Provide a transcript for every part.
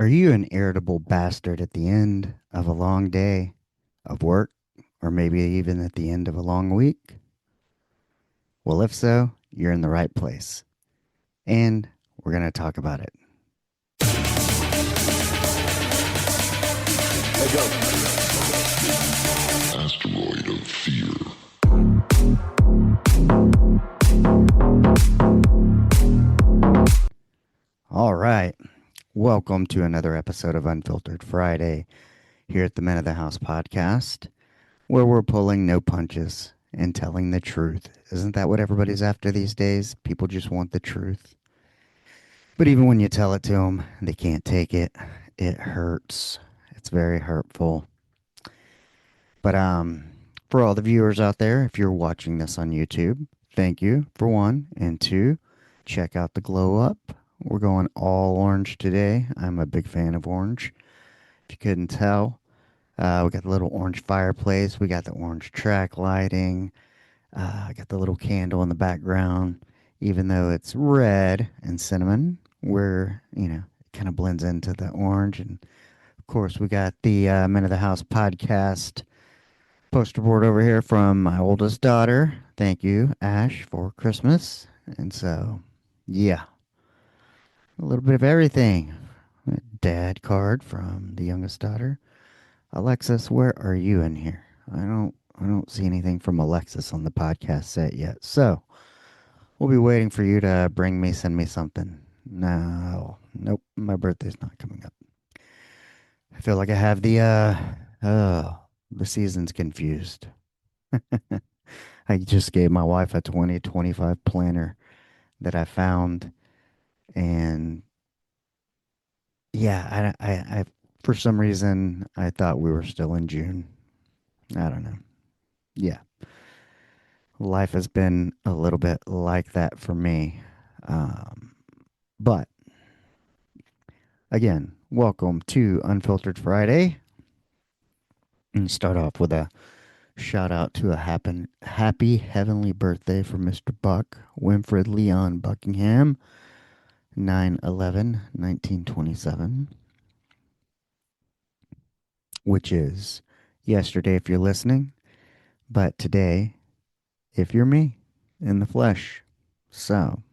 Are you an irritable bastard at the end of a long day of work, or maybe even at the end of a long week? Well, if so, you're in the right place. And we're going to talk about it. Hey, go. Asteroid of fear. All right. Welcome to another episode of Unfiltered Friday here at the Men of the House podcast, where we're pulling no punches and telling the truth. Isn't that what everybody's after these days? People just want the truth. But even when you tell it to them, they can't take it. It hurts. It's very hurtful. But for all the viewers out there, if you're watching this on YouTube, thank you for one. And two, check out the glow up. We're going all orange today. I'm a big fan of orange. If you couldn't tell, we got the little orange fireplace. We got the orange track lighting. I got the little candle in the background. Even though it's red and cinnamon, it kind of blends into the orange. And of course, we got the Men of the House podcast poster board over here from my oldest daughter. Thank you, Ash, for Christmas. And so, yeah, a little bit of everything. A dad card from the youngest daughter. Alexis, where are you in here? I don't see anything from Alexis on the podcast set yet. So, we'll be waiting for you to send me something. No, nope, my birthday's not coming up. I feel like I have the seasons confused. I just gave my wife a 2025 planner that I found, and yeah, I for some reason I thought we were still in June. I don't know. Yeah, life has been a little bit like that for me. Um, but again, welcome to Unfiltered Friday. And start off with a shout out to a happy heavenly birthday for Mr. Buck, Winfred Leon Buckingham, 9/11/1927, which is yesterday if you're listening, but today if you're me in the flesh. So,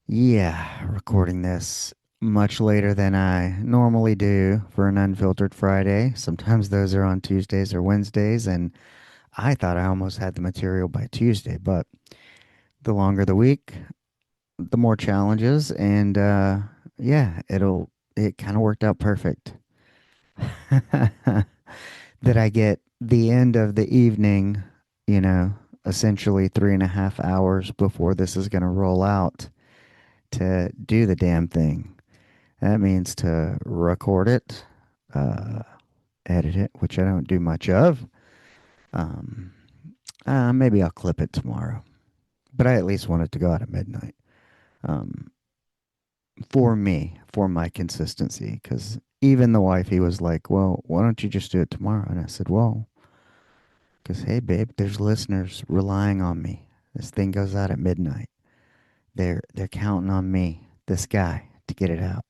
yeah, recording this much later than I normally do for an Unfiltered Friday. Sometimes those are on Tuesdays or Wednesdays, and I thought I almost had the material by Tuesday, but the longer the week, the more challenges, and yeah, it kind of worked out perfect. That I get the end of the evening, you know, essentially 3.5 hours before this is going to roll out to do the damn thing. That means to record it, uh, edit it, which I don't do much of. Um, Maybe I'll clip it tomorrow, but I at least want it to go out at midnight. Um, for me, for my consistency, because even the wifey was like, "Well, why don't you just do it tomorrow?" And I said, "Well, because, hey, babe, there's listeners relying on me. This thing goes out at midnight. They're counting on me, this guy, to get it out."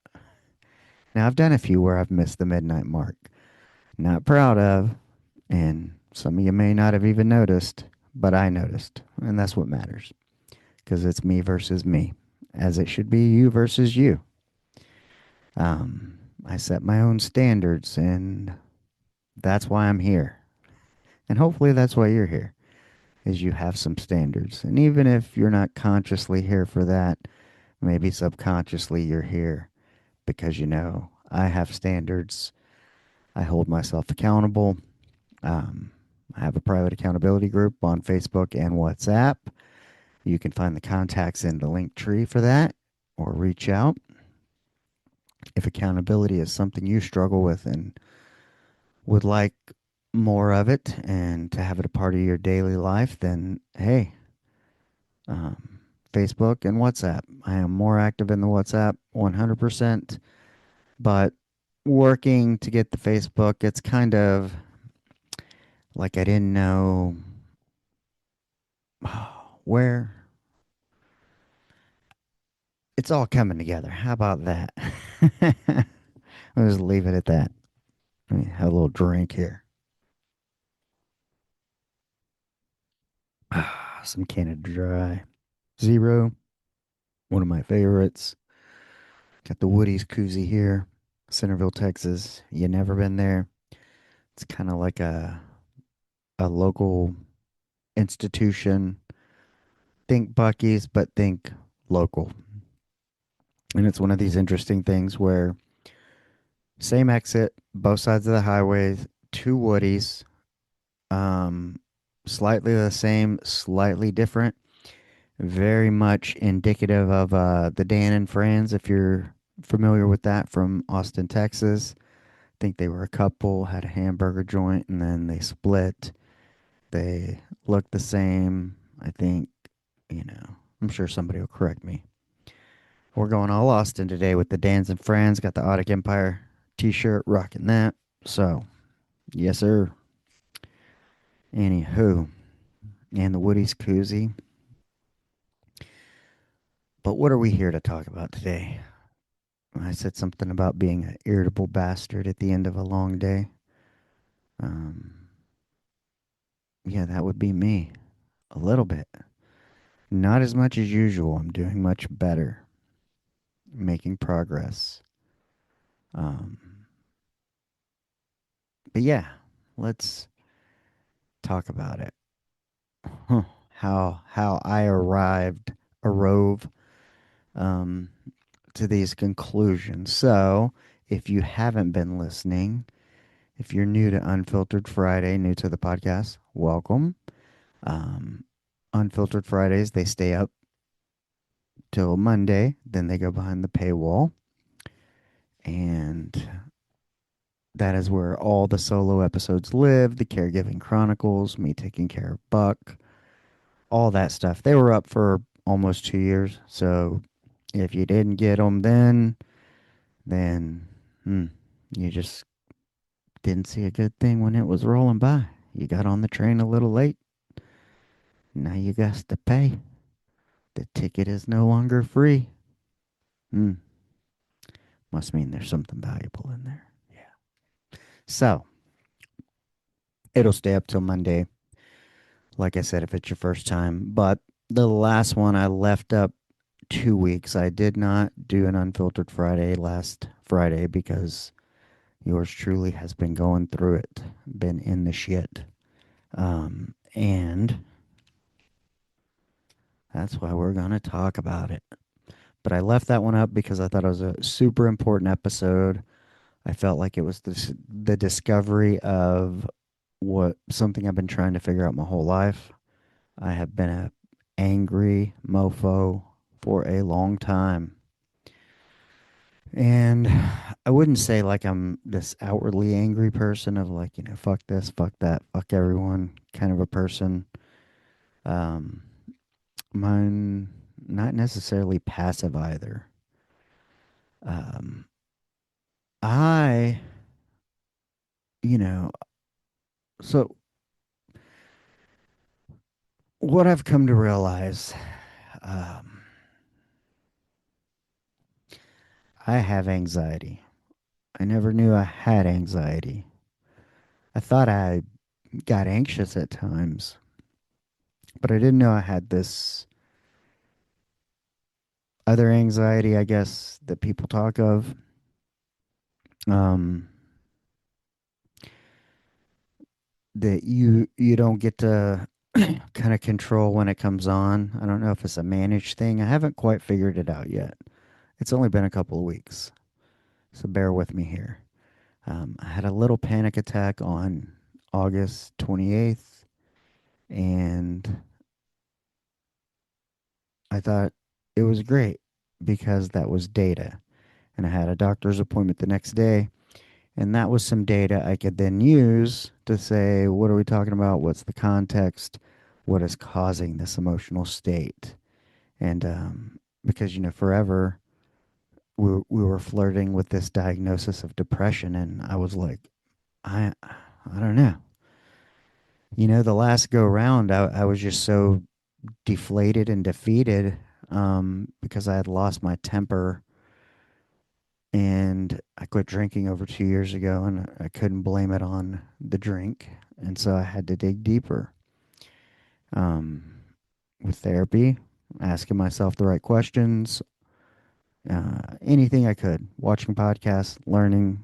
Now, I've done a few where I've missed the midnight mark. Not proud of, and some of you may not have even noticed, but I noticed, and that's what matters. Because it's me versus me, as it should be you versus you. I set my own standards, and that's why I'm here. And hopefully that's why you're here. Is you have some standards. And even if you're not consciously here for that, maybe subconsciously you're here because you know I have standards. I hold myself accountable. Um, I have a private accountability group on Facebook and WhatsApp. You can find the contacts in the link tree for that or reach out. If accountability is something you struggle with and would like more of it and to have it a part of your daily life, then hey, um, Facebook and WhatsApp. I am more active in the WhatsApp 100%, but working to get the Facebook, it's kind of like I didn't know where it's all coming together. How about that? I'll just leave it at that. Let me have a little drink here. Some Canada Dry. Zero, one of my favorites. Got the Woody's koozie here, Centerville, Texas. You never been there? It's kind of like a local institution. Think Bucky's, but think local. And it's one of these interesting things where same exit, both sides of the highway, two Woodies, um, slightly the same, slightly different. Very much indicative of the Dan and Fran's, if you're familiar with that from Austin, Texas. I think they were a couple, had a hamburger joint, and then they split. They look the same. I think, I'm sure somebody will correct me. We're going all Austin today with the Dans and Friends. Got the Audic Empire t-shirt, rocking that. So, yes, sir. Anywho, and the Woody's koozie. But what are we here to talk about today? I said something about being an irritable bastard at the end of a long day. Um, yeah, that would be me. A little bit. Not as much as usual. I'm doing much better. Making progress. Um, but yeah, let's talk about it. Huh. How I arove um, to these conclusions. So, if you haven't been listening, if you're new to Unfiltered Friday, new to the podcast, welcome. Um, Unfiltered Fridays, they stay up till Monday, then they go behind the paywall. And that is where all the solo episodes live, the caregiving chronicles, me taking care of Buck, all that stuff. They were up for almost 2 years. So if you didn't get them then you just didn't see a good thing when it was rolling by. You got on the train a little late. Now you got to pay. The ticket is no longer free. Hmm. Must mean there's something valuable in there. Yeah. So it'll stay up till Monday. Like I said, if it's your first time. But the last one I left up 2 weeks. I did not do an Unfiltered Friday last Friday because yours truly has been going through it, been in the shit. And that's why we're going to talk about it. But I left that one up because I thought it was a super important episode. I felt like it was the discovery of what something I've been trying to figure out my whole life. I have been a angry mofo for a long time. And I wouldn't say like I'm this outwardly angry person of like, fuck this, fuck that, fuck everyone kind of a person. Um, mine not necessarily passive either. Um, I, you know, so what I've come to realize, um, I have anxiety. I never knew I had anxiety. I thought I got anxious at times, but I didn't know I had this other anxiety, I guess, that people talk of. Um, that you don't get to kind of control when it comes on. I don't know if it's a managed thing. I haven't quite figured it out yet. It's only been a couple of weeks, so bear with me here. I had a little panic attack on August 28th, and I thought it was great because that was data. And I had a doctor's appointment the next day, and that was some data I could then use to say, what are we talking about? What's the context? What is causing this emotional state? And because, forever we were flirting with this diagnosis of depression, and I was like, I don't know. The last go round, I was just so deflated and defeated because I had lost my temper And I quit drinking over 2 years ago, and I couldn't blame it on the drink. And so I had to dig deeper um, with therapy, asking myself the right questions, anything I could, watching podcasts, learning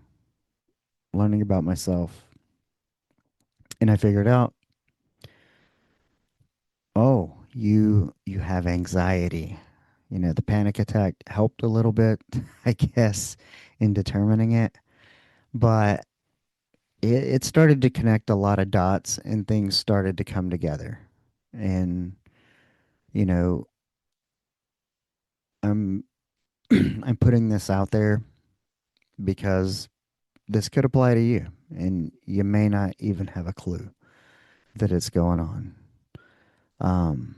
about myself. And I figured out, oh, you have anxiety. The panic attack helped a little bit, I guess, in determining it. But it started to connect a lot of dots and things started to come together. And, you know, I'm I'm putting this out there because this could apply to you and you may not even have a clue that it's going on. Um,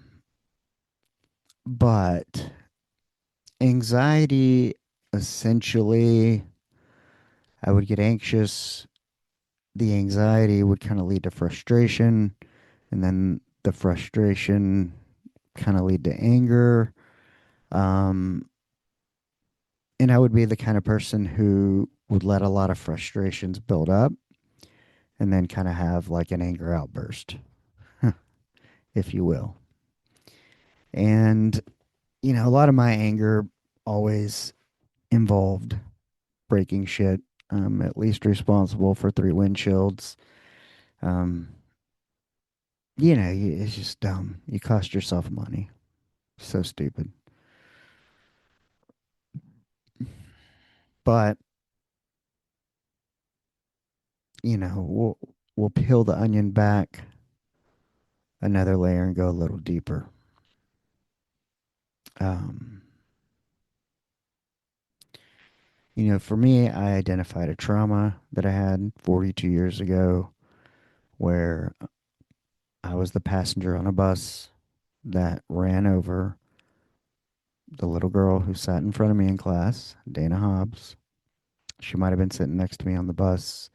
but anxiety, essentially, I would get anxious. The anxiety would kind of lead to frustration, and then the frustration kind of lead to anger. Um, and I would be the kind of person who would let a lot of frustrations build up and then kind of have like an anger outburst, if you will. And, a lot of my anger always involved breaking shit. I'm at least responsible for three windshields. Um, it's just dumb. You cost yourself money. So stupid. But, we'll peel the onion back another layer and go a little deeper. Um, for me, I identified a trauma that I had 42 years ago where I was the passenger on a bus that ran over the little girl who sat in front of me in class, Dana Hobbs. She might have been sitting next to me on the bus.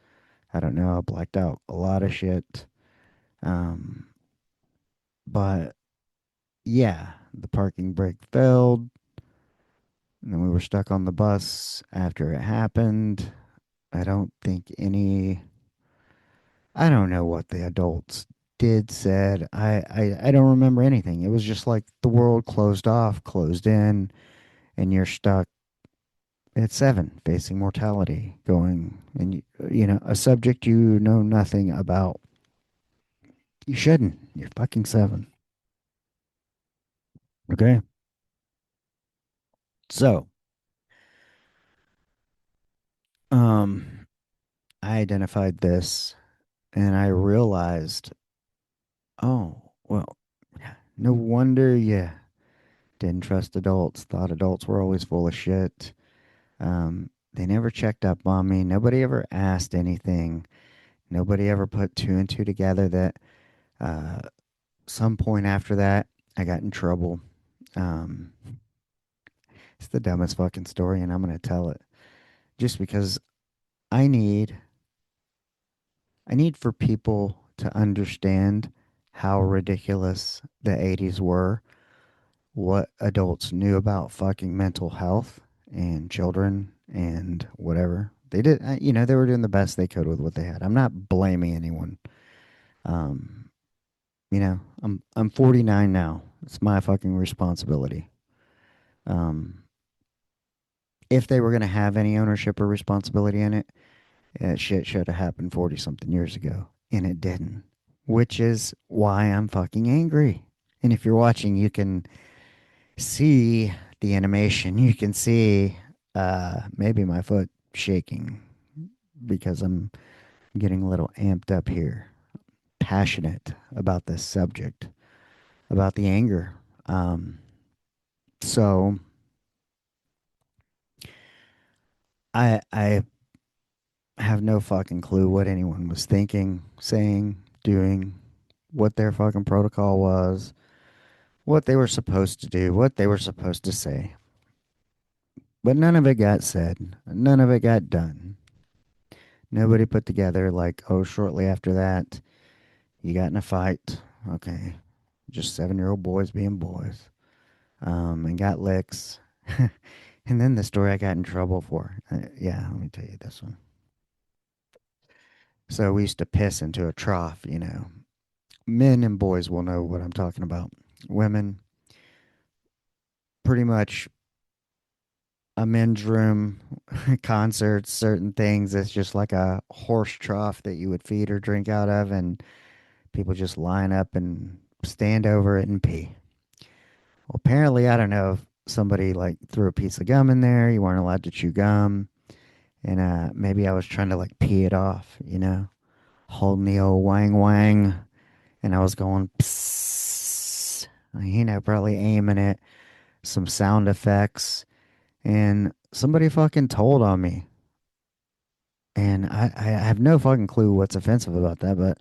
I don't know. I blacked out a lot of shit. Um, but yeah, the parking brake failed. And then we were stuck on the bus after it happened. I don't think any I don't know what the adults did, said. I don't remember anything. It was just like the world closed off, closed in, and you're stuck at seven, facing mortality, going, and a subject you know nothing about. You shouldn't. You're fucking seven. Okay. So, um, I identified this and I realized, oh, well, no wonder you didn't trust adults, thought adults were always full of shit. They never checked up on me. Nobody ever asked anything. Nobody ever put two and two together that uh, some point after that, I got in trouble. Um, it's the dumbest fucking story, and I'm going to tell it just because I need I need for people to understand how ridiculous the 80s were, what adults knew about fucking mental health and children and whatever. They did, they were doing the best they could with what they had. I'm not blaming anyone. Um, I'm 49 now. It's my fucking responsibility. Um, if they were going to have any ownership or responsibility in it, shit should have happened 40 something years ago. And it didn't, which is why I'm fucking angry. And if you're watching, you can see the animation. You can see maybe my foot shaking because I'm getting a little amped up here, passionate about this subject, about the anger. Um, so I have no fucking clue what anyone was thinking, saying, doing, what their fucking protocol was, what they were supposed to do, what they were supposed to say. But none of it got said. None of it got done. Nobody put together like, oh, shortly after that, you got in a fight. Okay, just 7-year-old boys being boys, and got licks. And then the story I got in trouble for. Yeah, let me tell you this one. So we used to piss into a trough, you know. Men and boys will know what I'm talking about. Women, pretty much a men's room, concerts, certain things. It's just like a horse trough that you would feed or drink out of, and people just line up and stand over it and pee. Well, apparently, I don't know if somebody like threw a piece of gum in there. You weren't allowed to chew gum. And maybe I was trying to like pee it off, you know, holding the old wang wang. And I was going, psst, you know, probably aiming it, some sound effects. And somebody fucking told on me. And I have no fucking clue what's offensive about that, but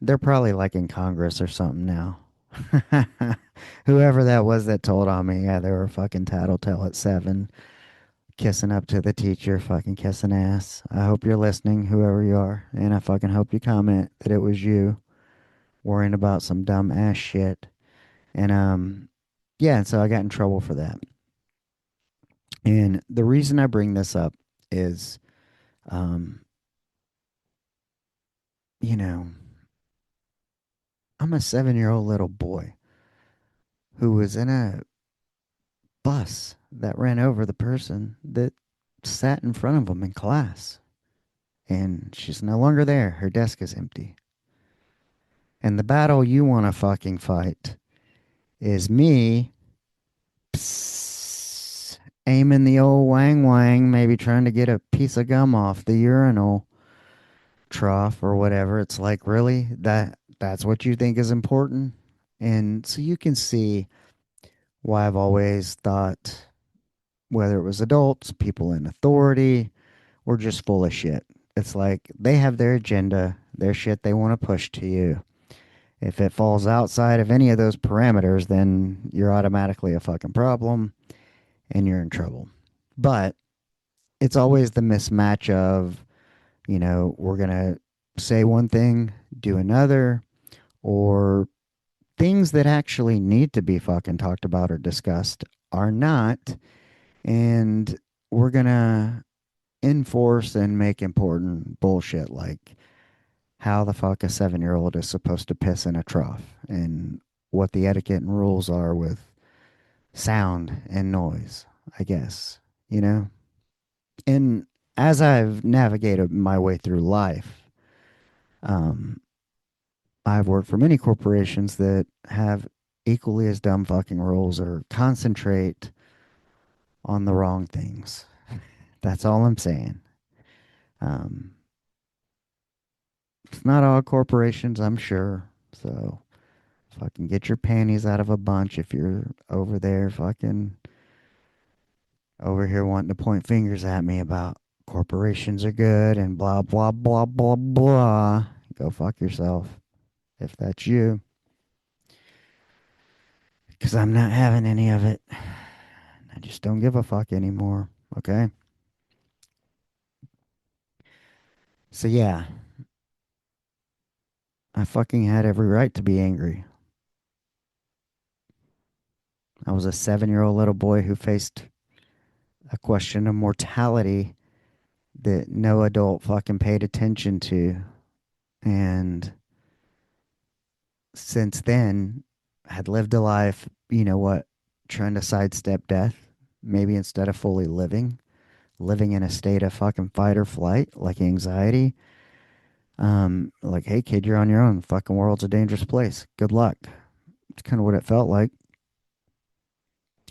they're probably like in Congress or something now. Whoever that was that told on me, yeah, they were fucking tattletale at 7, kissing up to the teacher, fucking kissing ass. I hope you're listening, whoever you are, and I fucking hope you comment that it was you worrying about some dumb ass shit. And yeah, and so I got in trouble for that. And the reason I bring this up is, um, you know, I'm a 7-year-old little boy who was in a bus that ran over the person that sat in front of him in class. And she's no longer there. Her desk is empty. And the battle you want to fucking fight is me psst, aiming the old wang wang, maybe trying to get a piece of gum off the urinal trough or whatever. It's like, really? That's what you think is important? And so you can see why I've always thought, whether it was adults, people in authority, or just full of shit. It's like they have their agenda, their shit they want to push to you. If it falls outside of any of those parameters, then you're automatically a fucking problem and you're in trouble. But it's always the mismatch of, you know, we're going to say one thing, do another, or things that actually need to be fucking talked about or discussed are not. And we're going to enforce and make important bullshit like how the fuck a 7-year old is supposed to piss in a trough and what the etiquette and rules are with sound and noise, I guess, you know? And as I've navigated my way through life, um, I've worked for many corporations that have equally as dumb fucking rules or concentrate on the wrong things. That's all I'm saying. Um, it's not all corporations, I'm sure. So fucking get your panties out of a bunch if you're over there fucking over here wanting to point fingers at me about corporations are good and blah, blah, blah, blah, blah. Go fuck yourself if that's you. Because I'm not having any of it. I just don't give a fuck anymore. Okay? So yeah, I fucking had every right to be angry. I was a 7-year-old little boy who faced a question of mortality that no adult fucking paid attention to. And since then, had lived a life, you know what, trying to sidestep death, maybe instead of fully living in a state of fucking fight or flight, like anxiety. Like, hey kid, you're on your own. Fucking world's a dangerous place. Good luck. It's kind of what it felt like.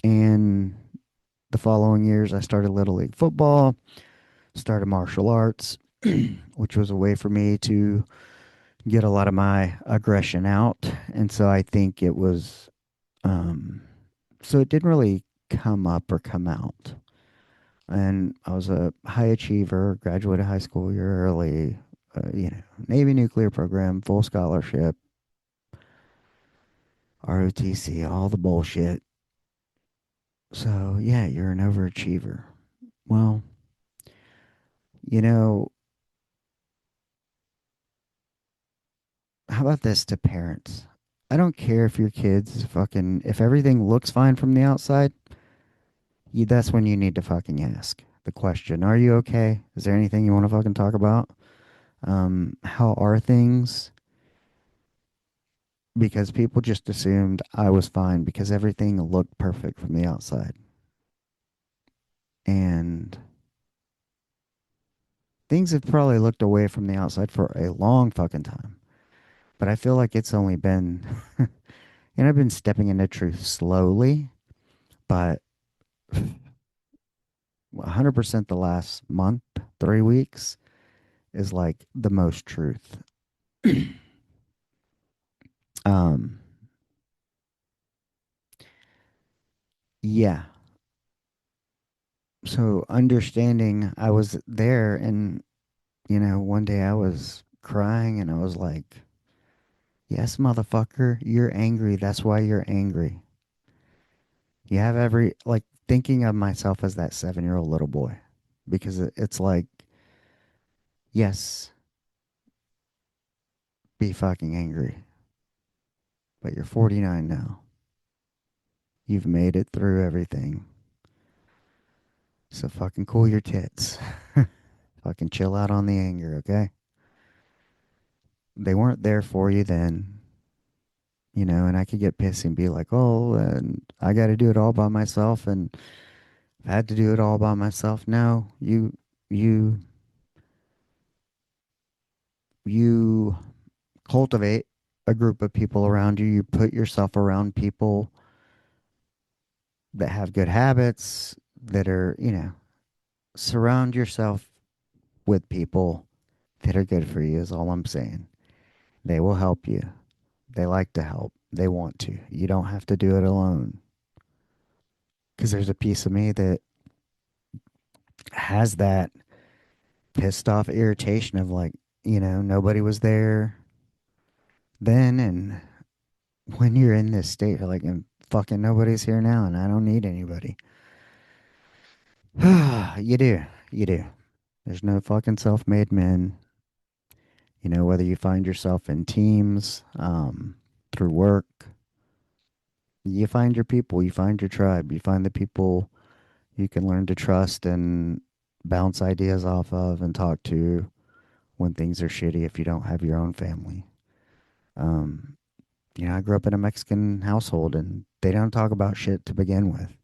And the following years, I started Little League football, started martial arts, which was a way for me to get a lot of my aggression out. And so I think it was, so it didn't really come up or come out. And I was a high achiever, graduated high school a year early, you know, Navy nuclear program, full scholarship, ROTC, all the bullshit. So yeah, you're an overachiever. Well, you know, how about this to parents? I don't care if your kids fucking, if everything looks fine from the outside, that's when you need to fucking ask the question, are you okay? Is there anything you want to fucking talk about? How are things? Because people just assumed I was fine because everything looked perfect from the outside. And things have probably looked away from the outside for a long fucking time. But I feel like it's only been, and I've been stepping into truth slowly, but 100% the last month, 3 weeks is like the most truth. um, yeah. So understanding I was there and, one day I was crying and I was like, yes, motherfucker, you're angry. That's why you're angry. You have every, like, thinking of myself as that 7-year-old little boy because it's like, yes, be fucking angry, but you're 49 now. You've made it through everything. So fucking cool your tits. Fucking chill out on the anger, okay? They weren't there for you then, and I could get pissy and be like, oh, and I got to do it all by myself, and I had to do it all by myself. No, you, you cultivate a group of people around you. You put yourself around people that have good habits, that are, surround yourself with people that are good for you, is all I'm saying. They will help you. They like to help. They want to. You don't have to do it alone. Because there's a piece of me that has that pissed off irritation of like, nobody was there then. And when you're in this state, you're like, and fucking nobody's here now and I don't need anybody. You do. You do. There's no fucking self made men. Whether you find yourself in teams, through work, you find your people, you find your tribe, you find the people you can learn to trust and bounce ideas off of and talk to when things are shitty if you don't have your own family. Um, I grew up in a Mexican household and they don't talk about shit to begin with.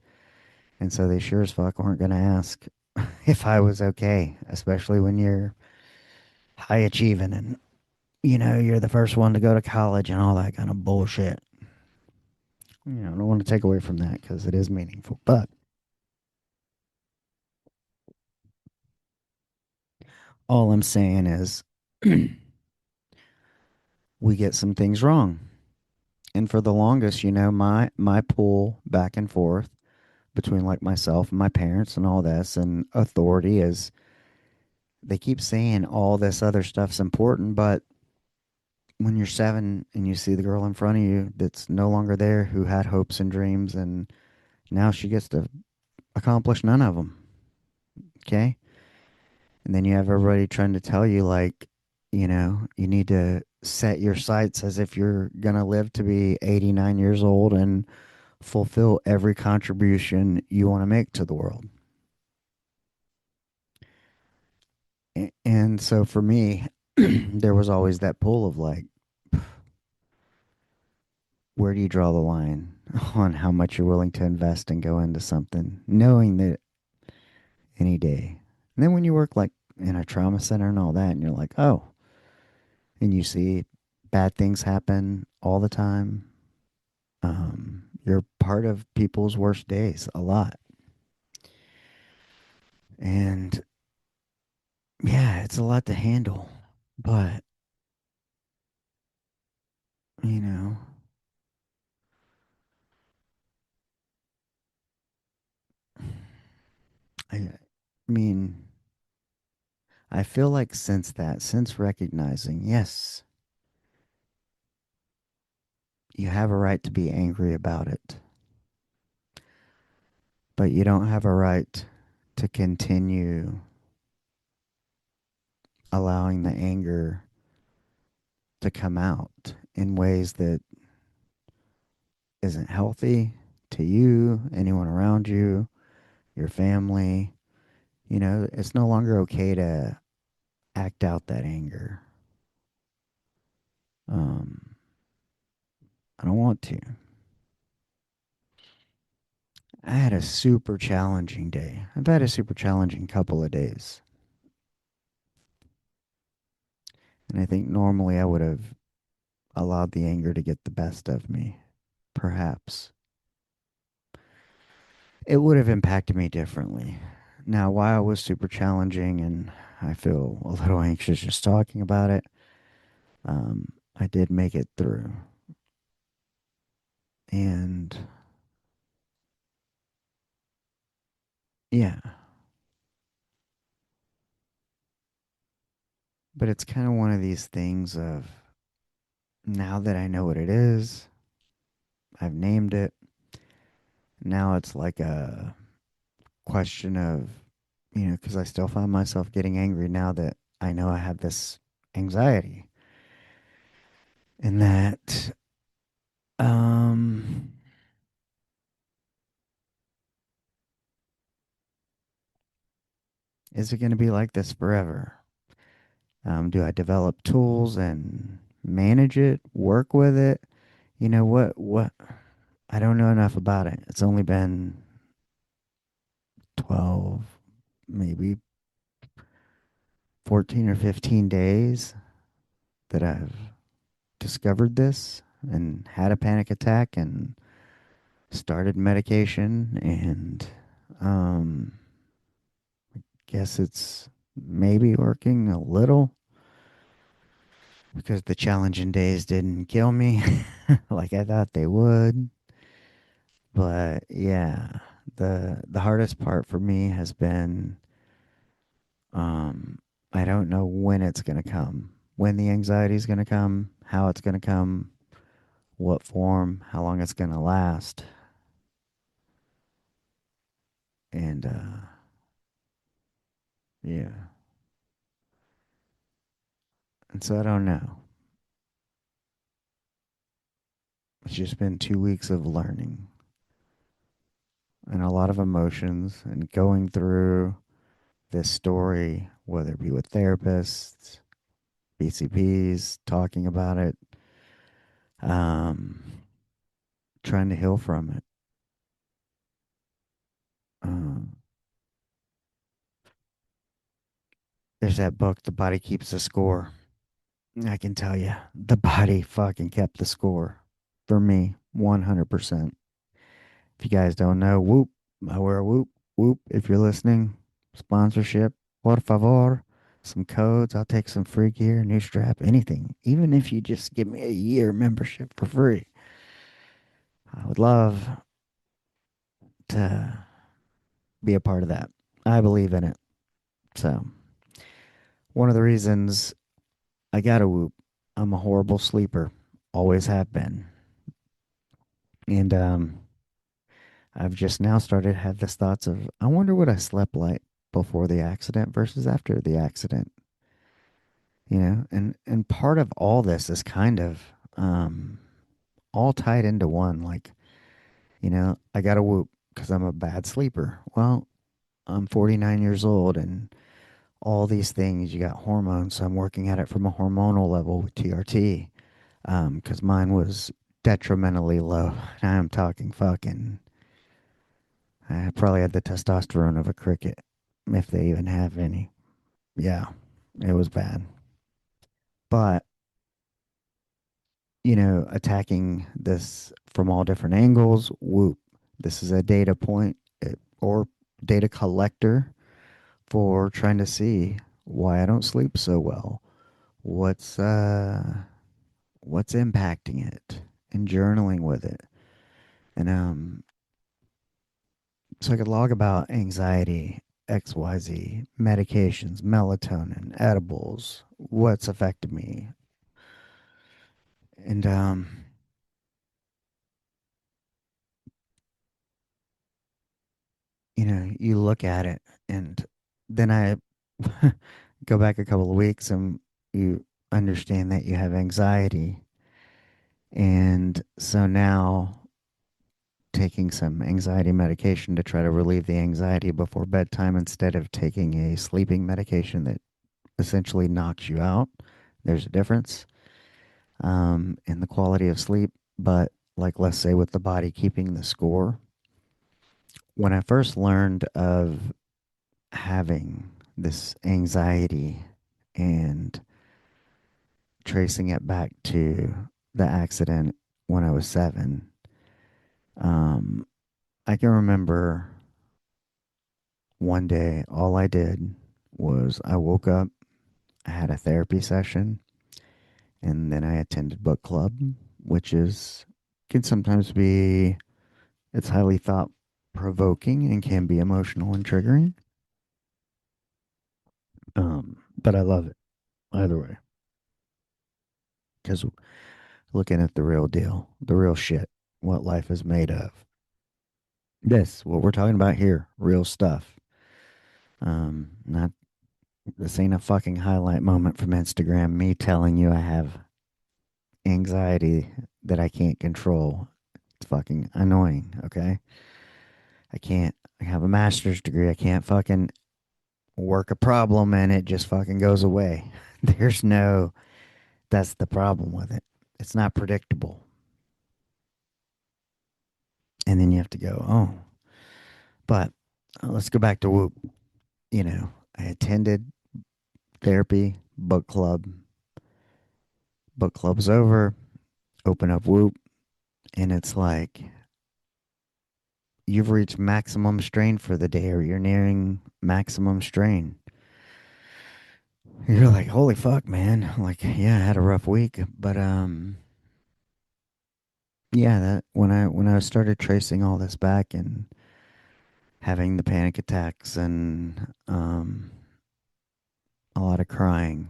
And so they sure as fuck weren't going to ask if I was okay, especially when you're high achieving and, you're the first one to go to college and all that kind of bullshit. I don't want to take away from that because it is meaningful. But all I'm saying is we get some things wrong. And for the longest, my pull back and forth between like myself and my parents and all this and authority is they keep saying all this other stuff's important, but when you're 7 and you see the girl in front of you that's no longer there who had hopes and dreams and now she gets to accomplish none of them, okay? And then you have everybody trying to tell you like, you need to set your sights as if you're going to live to be 89 years old and fulfill every contribution you want to make to the world. And so for me, there was always that pull of like, where do you draw the line on how much you're willing to invest and go into something, knowing that any day. And then when you work like in a trauma center and all that, and you're like, oh, and you see bad things happen all the time, you're part of people's worst days a lot. And yeah, it's a lot to handle. But, you know, I mean, I feel like since recognizing, yes, you have a right to be angry about it, but you don't have a right to continue allowing the anger to come out in ways that isn't healthy to you, anyone around you, your family. It's no longer okay to act out that anger. Um, I don't want to. I had a super challenging day. I've had a super challenging couple of days. And I think normally I would have allowed the anger to get the best of me. Perhaps. It would have impacted me differently. Now, while it was super challenging and I feel a little anxious just talking about it, I did make it through. And yeah, but it's kind of one of these things of now that I know what it is, I've named it. Now it's like a question of, because I still find myself getting angry now that I know I have this anxiety and that, um, is it going to be like this forever? Do I develop tools and manage it, work with it? What? I don't know enough about it. It's only been 12, maybe 14 or 15 days that I've discovered this and had a panic attack and started medication and um guess it's maybe working a little because the challenging days didn't kill me like I thought they would. But yeah, the hardest part for me has been um I don't know when it's going to come. When the anxiety is going to come, how it's going to come, what form, how long it's going to last. And yeah. And so I don't know. It's just been 2 weeks of learning and a lot of emotions and going through this story, whether it be with therapists, BCPs, talking about it, um, trying to heal from it. Um, there's that book, The Body Keeps the Score. I can tell you, the body fucking kept the score for me, 100%. If you guys don't know, whoop, I wear a whoop, whoop. If you're listening, sponsorship, por favor, some codes. I'll take some free gear, new strap, anything. Even if you just give me a year membership for free, I would love to be a part of that. I believe in it. So, one of the reasons I got a whoop, I'm a horrible sleeper, always have been. And I've just now started to have this thoughts of I wonder what I slept like before the accident versus after the accident. And part of all this is kind of all tied into one. Like, I got a whoop because I'm a bad sleeper. Well, I'm 49 years old and all these things, you got hormones. So I'm working at it from a hormonal level with TRT because mine was detrimentally low. And I'm talking fucking, I probably had the testosterone of a cricket, if they even have any. Yeah, it was bad. But, attacking this from all different angles, whoop. This is a data point or data collector for trying to see why I don't sleep so well. What's what's impacting it and journaling with it. And so I could log about anxiety, XYZ, medications, melatonin, edibles, what's affected me. And you look at it and then I go back a couple of weeks and you understand that you have anxiety. And so now taking some anxiety medication to try to relieve the anxiety before bedtime instead of taking a sleeping medication that essentially knocks you out. There's a difference in the quality of sleep. But, like, let's say with the body keeping the score, when I first learned of having this anxiety and tracing it back to the accident when I was 7, um, I can remember one day all I did was I woke up, I had a therapy session, and then I attended book club, which is can sometimes be it's highly thought provoking and can be emotional and triggering. But I love it either way because looking at the real deal, the real shit, what life is made of. This, what we're talking about here, real stuff. Not this ain't a fucking highlight moment from Instagram. Me telling you I have anxiety that I can't control. It's fucking annoying. Okay, I can't. I have a master's degree. I can't fucking work a problem and it just fucking goes away. There's no. That's the problem with it. It's not predictable. And then you have to go, oh, but let's go back to Whoop. I attended therapy, book club. Book club's over, open up Whoop, and it's like you've reached maximum strain for the day or you're nearing maximum strain. You're like, holy fuck, man. Like, yeah, I had a rough week, but yeah, that when I started tracing all this back and having the panic attacks and a lot of crying,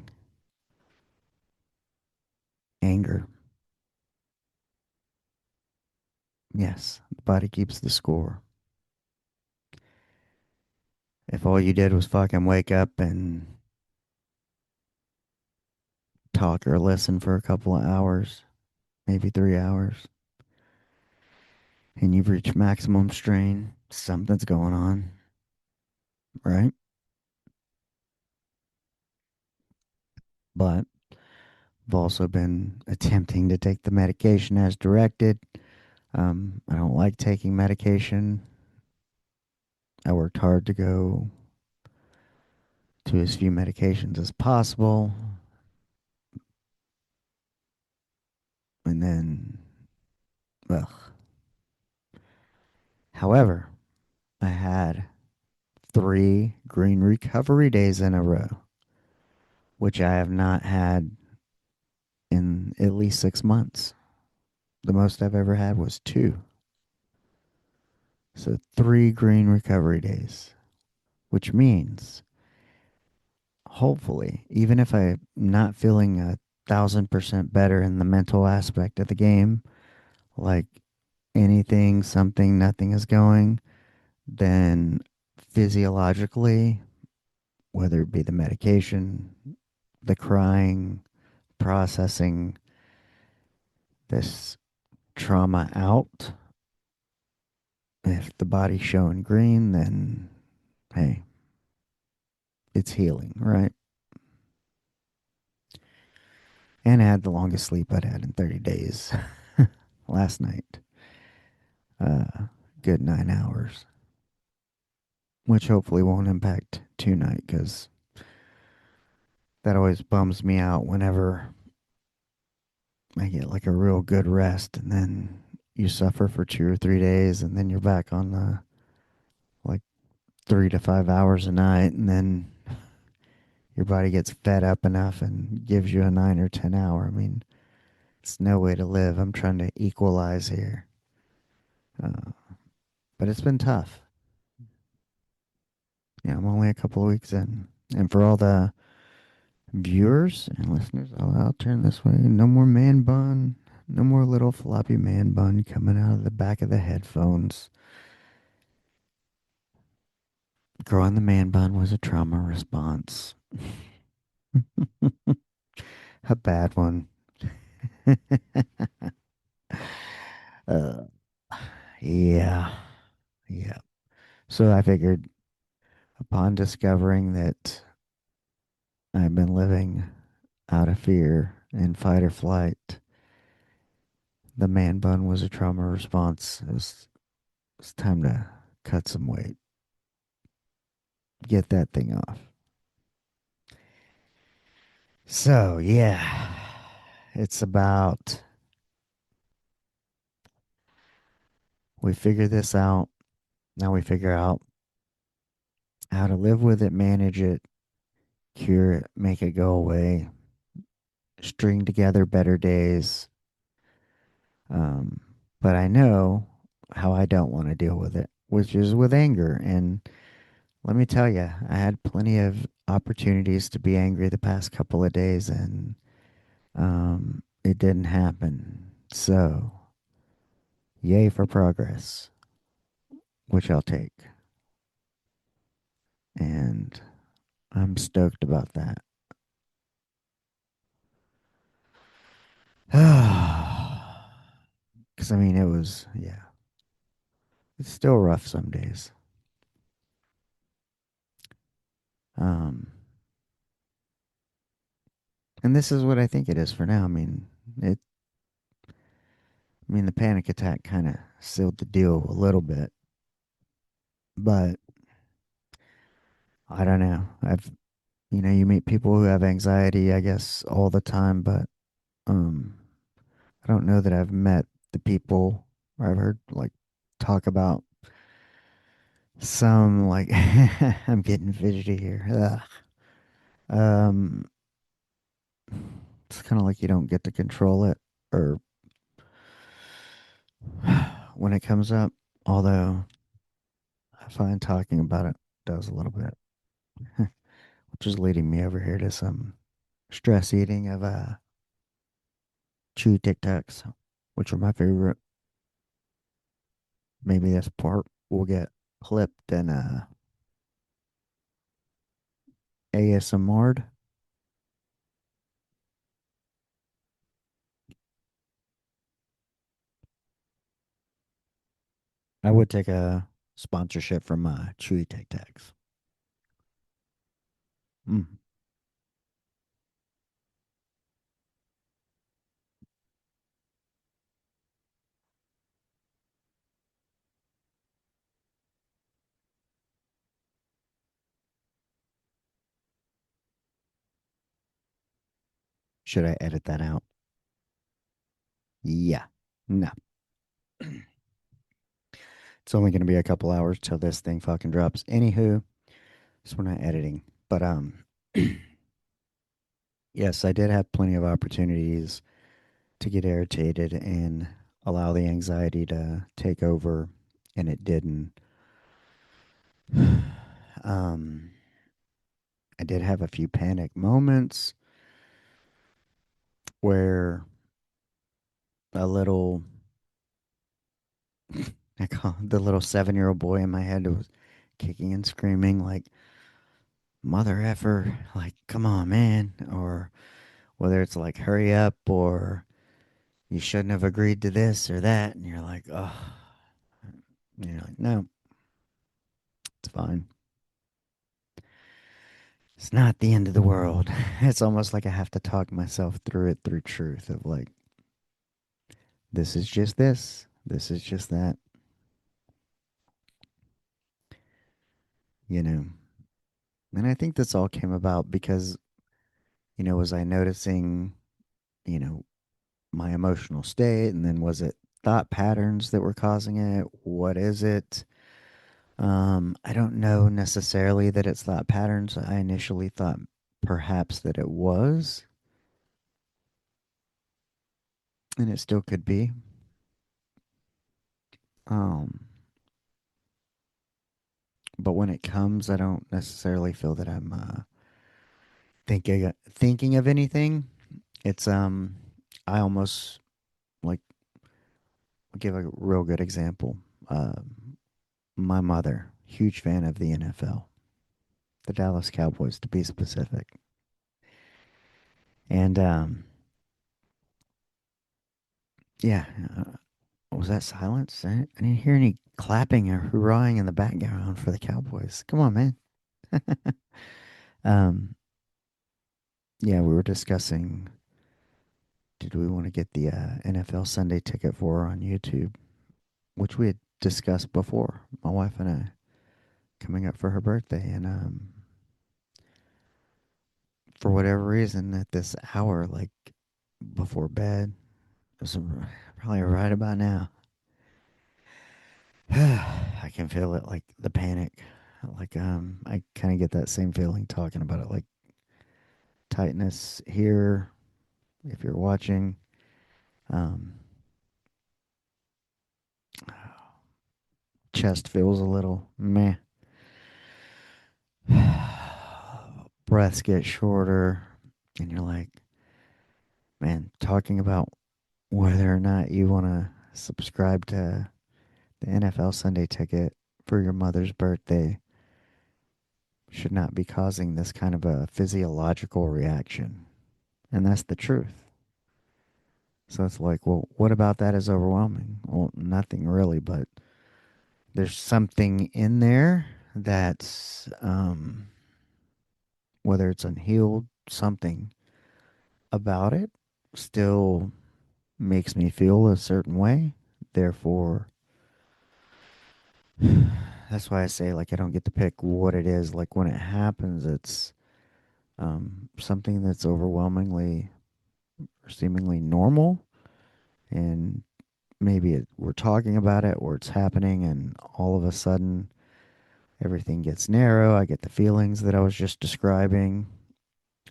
anger. Yes, the body keeps the score. If all you did was fucking wake up and talk or listen for a couple of hours, maybe 3 hours, and you've reached maximum strain, something's going on, right? But I've also been attempting to take the medication as directed. I don't like taking medication. I worked hard to go to as few medications as possible. And then, ugh. However, I had 3 green recovery days in a row, which I have not had in at least 6 months. The most I've ever had was 2. So 3 green recovery days, which means hopefully, even if I'm not feeling 1,000% better in the mental aspect of the game, like anything, something, nothing is going, then physiologically, whether it be the medication, the crying, processing this trauma out, if the body's showing green, then hey, it's healing, right? And I had the longest sleep I'd had in 30 days last night. Good 9 hours, which hopefully won't impact tonight because that always bums me out whenever I get like a real good rest and then you suffer for 2 or 3 days and then you're back on the like 3 to 5 hours a night and then your body gets fed up enough and gives you a 9 or 10 hour. I mean, it's no way to live. I'm trying to equalize here. Uh, but it's been tough. Yeah, I'm only a couple of weeks in. And for all the viewers and listeners, I'll turn this way. No more man bun. No more little floppy man bun coming out of the back of the headphones. Growing the man bun was a trauma response. A bad one. uh, Yeah. Yeah. So I figured upon discovering that I've been living out of fear in fight or flight, the man bun was a trauma response. It's time to cut some weight, get that thing off. So, yeah, it's about we figure this out. Now we figure out how to live with it, manage it, cure it, make it go away, string together better days. Um, but I know how I don't want to deal with it, which is with anger. And let me tell you, I had plenty of opportunities to be angry the past couple of days, and it didn't happen. So, yay for progress, which I'll take. And I'm stoked about that. Because, I mean, it was, yeah, it's still rough some days. Um, and this is what I think it is for now. It, the panic attack kind of sealed the deal a little bit, but I don't know. You meet people who have anxiety, I guess, all the time, but um, I don't know that I've met the people or I've heard like talk about some like I'm getting fidgety here. Ugh. Um, it's kind of like you don't get to control it or when it comes up. Although I find talking about it does a little bit, which is leading me over here to some stress eating of chewy Tic Tacs, which are my favorite. Maybe this part will get clipped and ASMR'd. I would take a sponsorship from Chewy Tic Tacs. Mm. Should I edit that out? Yeah. No. It's only going to be a couple hours till this thing fucking drops. Anywho, so we're not editing. But yes, I did have plenty of opportunities to get irritated and allow the anxiety to take over, and it didn't. um, I did have a few panic moments where a little, I call the little 7-year-old boy in my head was kicking and screaming like, mother effer, like, come on, man. Or whether it's like, hurry up, or you shouldn't have agreed to this or that. And you're like, oh, and you're like, no, it's fine. It's not the end of the world. It's almost like I have to talk myself through it through truth of like, this is just this. This is just that, you know. And I think this all came about because, was I noticing, you know, my emotional state? And then was it thought patterns that were causing it? What is it? I don't know necessarily that it's thought patterns. I initially thought perhaps that it was, and it still could be. Um, but when it comes, I don't necessarily feel that I'm thinking of anything. It's I almost like give a real good example. My mother, huge fan of the NFL, the Dallas Cowboys to be specific, and yeah, Was that silence? I didn't hear any clapping or hoorahing in the background for the Cowboys. Come on, man. um, yeah, we were discussing. Did we want to get the NFL Sunday ticket for her on YouTube, which we had discussed before, my wife and I, coming up for her birthday, and for whatever reason, at this hour, like before bed, it was probably right about now. I can feel it, like the panic. Like I kind of get that same feeling talking about it, like tightness here. If you're watching, um, chest feels a little meh. Breaths get shorter, and you're like, man, talking about whether or not you want to subscribe to the NFL Sunday ticket for your mother's birthday should not be causing this kind of a physiological reaction. And that's the truth. So it's like, well, what about that is overwhelming? Well, nothing really, but there's something in there that's, whether it's unhealed, something about it still makes me feel a certain way. Therefore, that's why I say, like, I don't get to pick what it is. Like, when it happens, it's something that's overwhelmingly or seemingly normal. And maybe we're talking about it or it's happening, and all of a sudden, everything gets narrow. I get the feelings that I was just describing.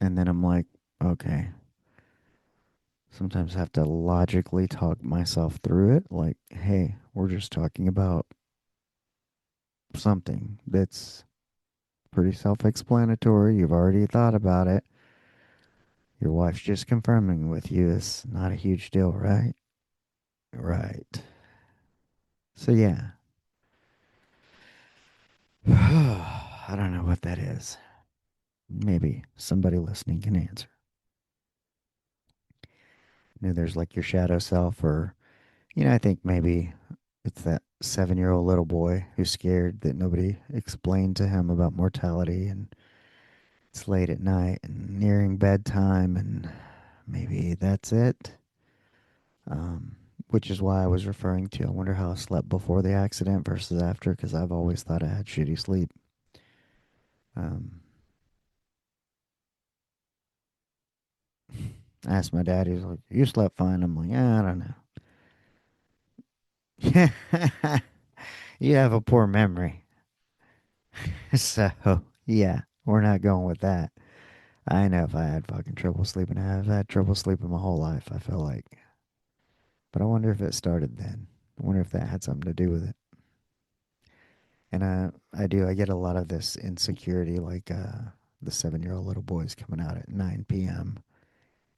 And then I'm like, okay. Sometimes I have to logically talk myself through it. Like, hey, we're just talking about something that's pretty self explanatory. You've already thought about it. Your wife's just confirming with you. It's not a huge deal, right? Right. So, yeah. I don't know what that is. Maybe somebody listening can answer. There's like your shadow self, or, I think maybe it's that 7-year old little boy who's scared that nobody explained to him about mortality, and it's late at night and nearing bedtime, and maybe that's it. Um, which is why I was referring to, I wonder how I slept before the accident versus after, because I've always thought I had shitty sleep. Um, I asked my dad, he's like, "You slept fine." I'm like, "Yeah, I don't know." You have a poor memory. So, yeah, we're not going with that. I know if I had fucking trouble sleeping, I've had trouble sleeping my whole life, I feel like. But I wonder if it started then. I wonder if that had something to do with it. And I get a lot of this insecurity, like the 7-year old little boy's coming out at 9 p.m.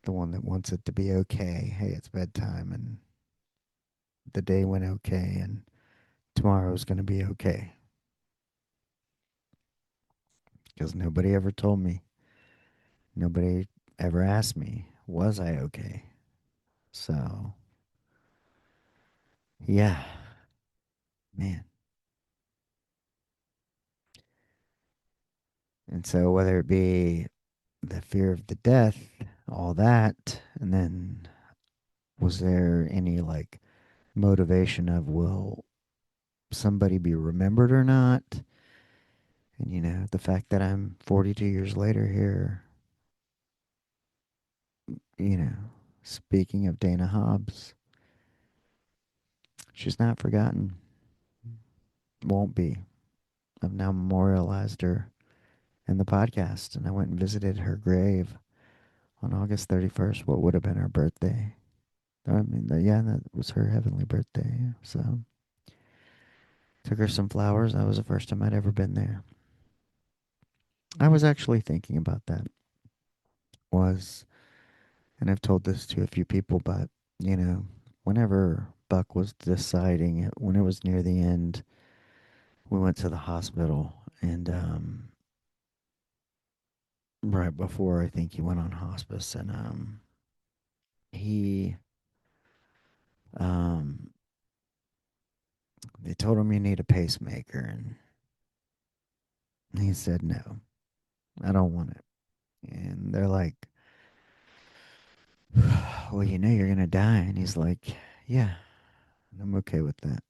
The one that wants it to be okay. Hey, it's bedtime, and the day went okay, and tomorrow's going to be okay. Because nobody ever told me. Nobody ever asked me, was I okay? So, yeah, man. And so, whether it be the fear of the death, all that, and then was there any like motivation of, will somebody be remembered or not? And the fact that I'm 42 years later here, you know, speaking of Dana Hobbs, she's not forgotten. Won't be. I've now memorialized her in the podcast, and I went and visited her grave on August 31st, what would have been her birthday. I mean, yeah, that was her heavenly birthday. So took her some flowers. That was the first time I'd ever been there. I was actually thinking about that. Was, and I've told this to a few people, but whenever Buck was deciding it, when it was near the end, we went to the hospital, and right before I think he went on hospice, and he um They told him you need a pacemaker, and he said, no, I don't want it. And they're like, well, you know you're going to die. And he's like, yeah, I'm okay with that.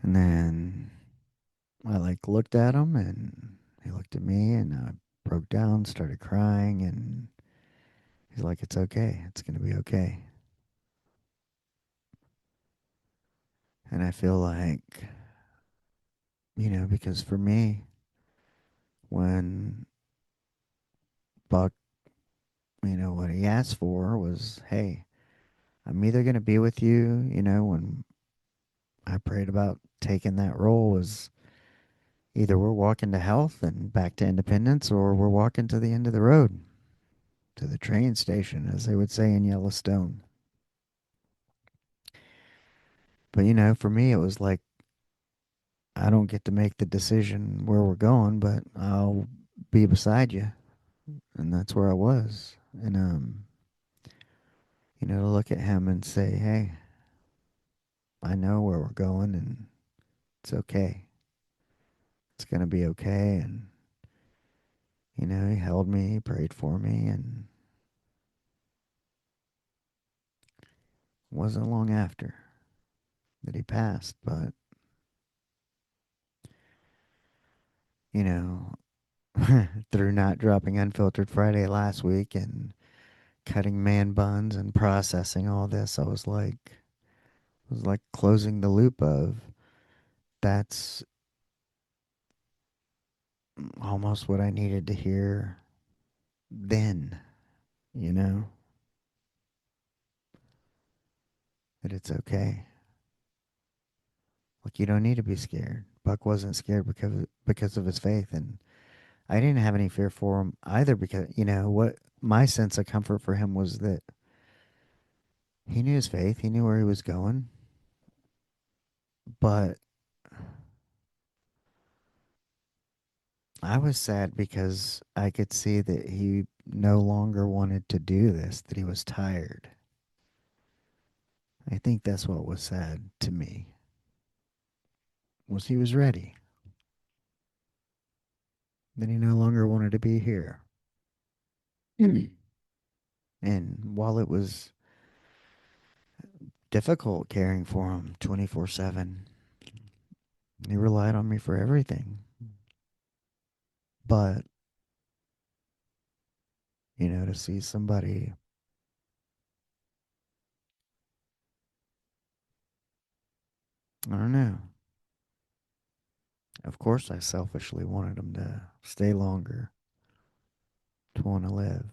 And then I like looked at him and he looked at me and I broke down, started crying. And he's like, it's okay. It's going to be okay. And I feel like, because for me, when Buck, what he asked for was, hey, I'm either going to be with you, when I prayed about taking that role was either we're walking to health and back to independence or we're walking to the end of the road, to the train station, as they would say in Yellowstone. But, for me, it was like, I don't get to make the decision where we're going, but I'll be beside you. And that's where I was. And, to look at him and say, hey, I know where we're going and it's okay. It's going to be okay. And, he held me, he prayed for me, and it wasn't long after that he passed. But, you know, through not dropping Unfiltered Friday last week and cutting man buns and processing all this, I was like closing the loop of that's almost what I needed to hear then, you know, that it's okay. Like you don't need to be scared. Buck wasn't scared because of his faith, and I didn't have any fear for him either because what my sense of comfort for him was that he knew his faith, he knew where he was going, but I was sad because I could see that he no longer wanted to do this, that he was tired. I think that's what was sad to me, was he was ready, that he no longer wanted to be here. Mm. And while it was difficult caring for him 24/7, he relied on me for everything. But, to see somebody, I don't know. Of course, I selfishly wanted him to stay longer, to want to live.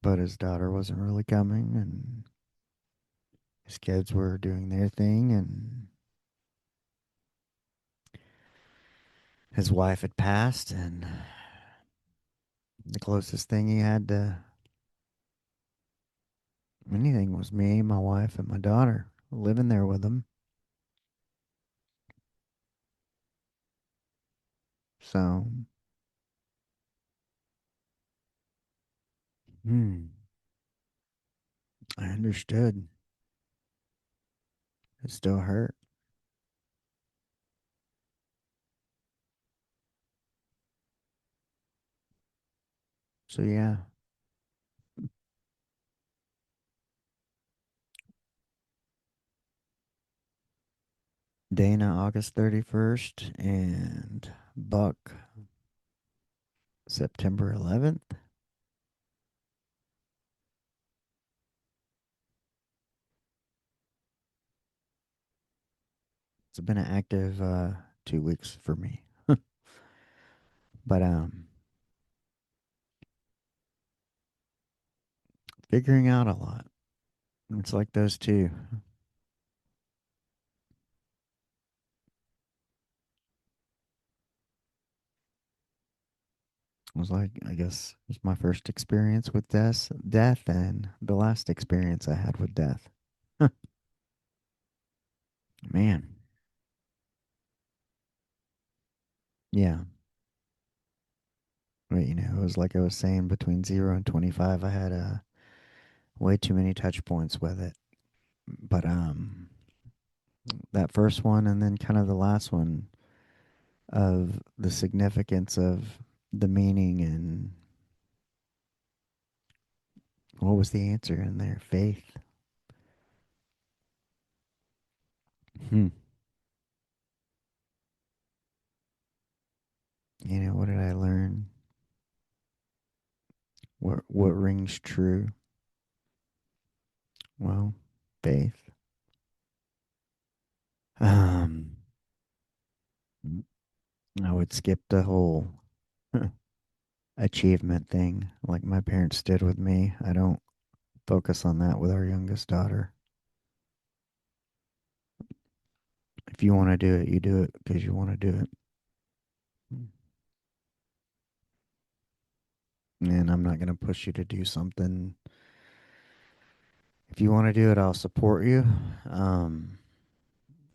But his daughter wasn't really coming, and his kids were doing their thing, and his wife had passed, and the closest thing he had to anything was me, my wife, and my daughter living there with him. So, hmm, I understood. It still hurt. So, yeah, Dana, August 31st, and Buck, September 11th. It's been an active 2 weeks for me. But figuring out a lot. It's like those two. It was like, I guess, it was my first experience with death and the last experience I had with death. Man, yeah. But, it was like I was saying between 0 and 25, I had a way too many touch points with it. But that first one and then kind of the last one of the significance of the meaning and what was the answer in there? Faith. Hmm. What did I learn? What rings true? Well, faith. Um, I would skip the whole achievement thing like my parents did with me. I don't focus on that with our youngest daughter. If you want to do it, you do it because you want to do it. And I'm not going to push you to do something. If you want to do it, I'll support you. Um,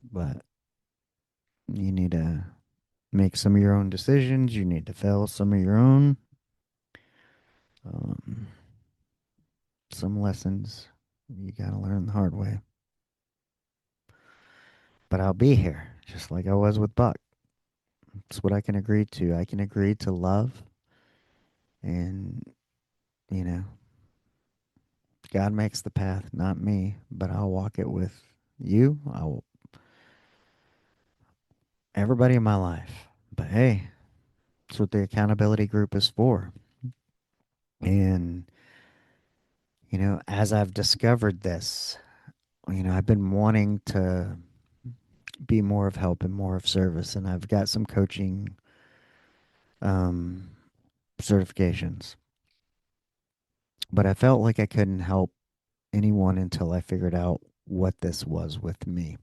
but you need to make some of your own decisions. You need to fail some of your own. Um, some lessons you got to learn the hard way. But I'll be here, just like I was with Buck. It's what I can agree to. I can agree to love, and, you know, God makes the path, not me, but I'll walk it with you. I'll everybody in my life. But hey, that's what the accountability group is for. And, as I've discovered this, I've been wanting to be more of help and more of service. And I've got some coaching um, certifications, but I felt like I couldn't help anyone until I figured out what this was with me.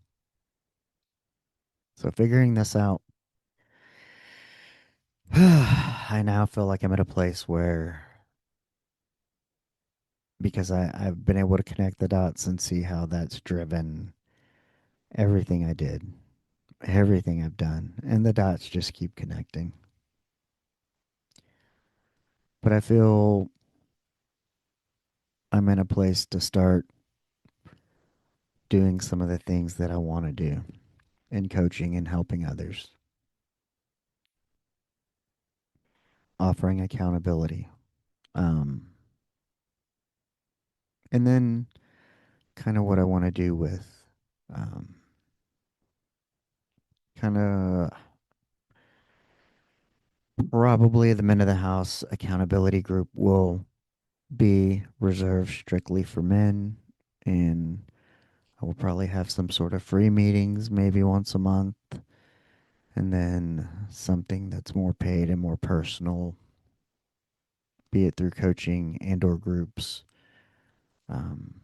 So figuring this out, I now feel like I'm at a place where, because I've been able to connect the dots and see how that's driven everything I did, everything I've done, and the dots just keep connecting. But I feel I'm in a place to start doing some of the things that I want to do in coaching and helping others, offering accountability. Um, and then kind of what I want to do with um, kind of probably the men of the house accountability group will be reserved strictly for men, and I will probably have some sort of free meetings maybe once a month, and then something that's more paid and more personal, be it through coaching and or groups um,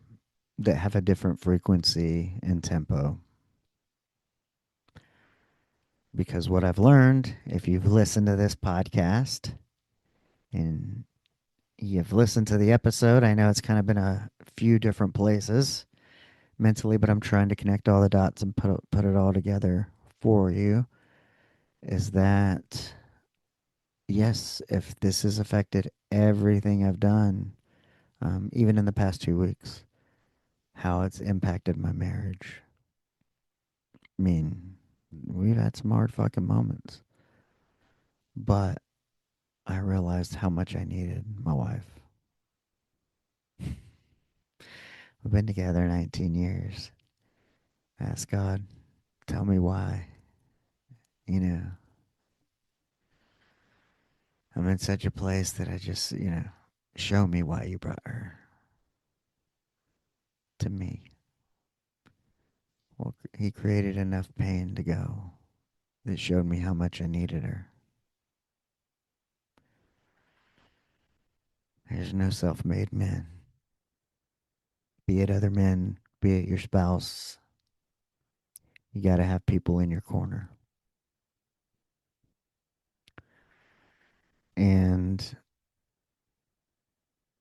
that have a different frequency and tempo. Because what I've learned, if you've listened to this podcast and you've listened to the episode, I know it's kind of been a few different places mentally, but I'm trying to connect all the dots and put it all together for you. Is that yes, if this has affected everything I've done, even in the past 2 weeks, how it's impacted my marriage. I mean, we've had some hard fucking moments, but I realized how much I needed my wife. We've been together 19 years. Ask God, tell me why. You know, I'm in such a place that I just, show me why you brought her to me. Well, he created enough pain to go that showed me how much I needed her. There's no self made men, be it other men, be it your spouse. You got to have people in your corner. And